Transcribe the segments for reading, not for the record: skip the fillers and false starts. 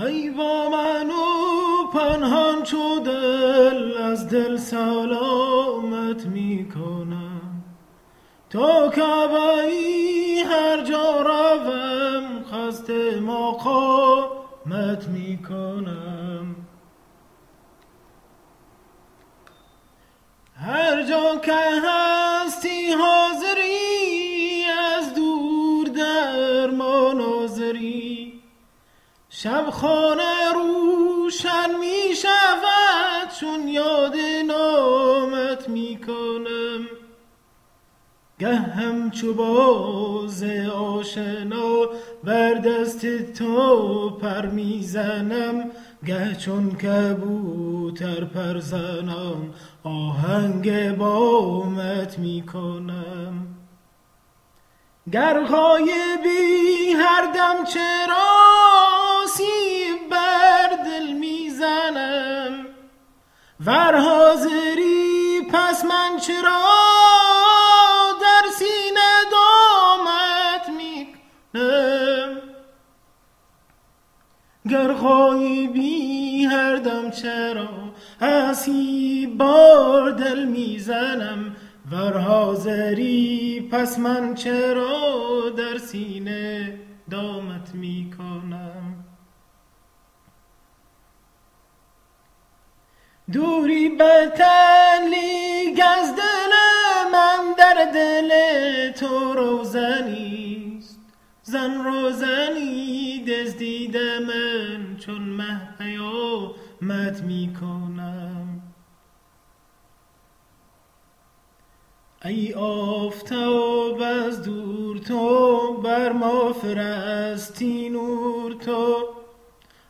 ای با من و پنهان چو دل از دل سلامت می کنم. تو کعبه‌ای هر جا روم قصد مقامت می کنم. هر جا که هستی حاضری، از دور در مناظری، شب خانه روشن می شود چون یاد نامت می کنم. گه همچو باز آشنا بر دست تو پر می زنم، گه چون کبوتر پر زنم آهنگ بامت می کنم. گر غایبی هر دم چرا سیب بر دل می زنم، ور حاضری پس من چرا در سینه دامت می کنم. گر غایبی هر دم چرا سیب بر دل می زنم، ور حاضری پس من چرا در سینه دامت می کنم. دوری بتلیگ از دل من در دل تو روزنیست، زن روزنی دزدیده من چون مه پیامت می کنم. ای آفتاب از دور تو بر ما فرستی نور تو،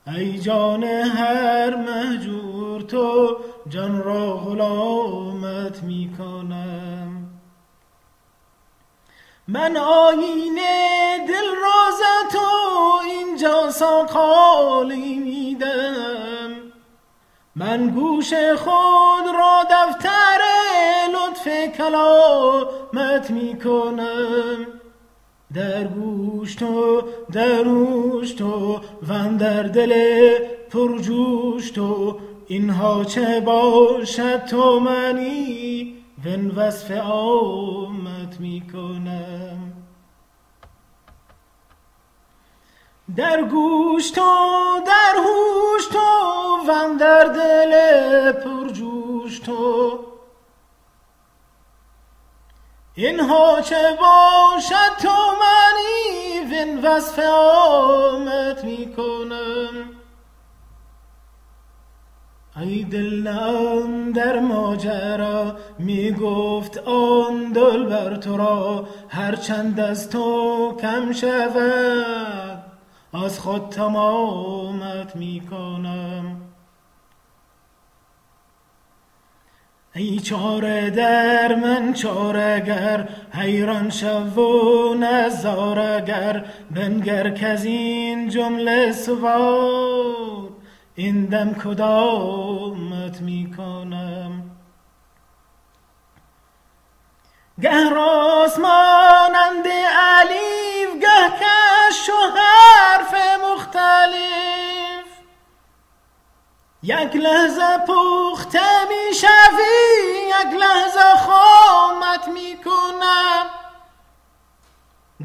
ای جان هر مهجور تو جان را غلامت می کنم. من آینه دل راز تو اینجا ساقالی می دهم، من گوش خود را دفتر لطف کلامت می کنم. در گوش تو در هوش تو و در دل پرجوش تو، اینها چه باشد تو منی ون وصف عامت می کنم. در گوش تو در هوش تو و در دل پرجوش تو، اینها چه باشد تو منی ون وصف عامت می کنم. ای دل در ماجرا می گفت آن دلبر تو را، هر چند از تو کم شود از خود تمامت می کنم. ای چاره در من چاره گر، حیران شو و نظاره گر، بنگر کز این جمله سوار این دم کدامت می کنم. گه راست مانند الف گه کش و حرف مختلف، یک لحظه پخته می شوی یک لحظه خامت می کنم.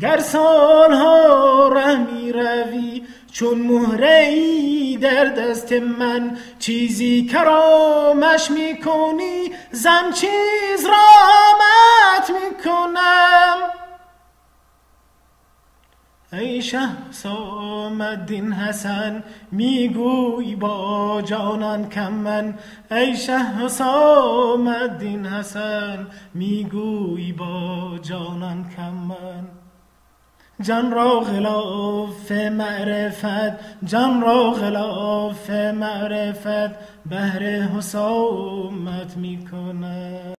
گر سالها ره می روی چون مهره ای در دست من، چیزی کرامش می کنی زم چیز رامت می کنم. ای شه حسام الدین حسن میگوی با جانان کم من، ای شه حسام الدین حسن میگوی با جانان کم من. جان را غلاف معرفت جان را غلاف معرفت بهر حسامت می کند.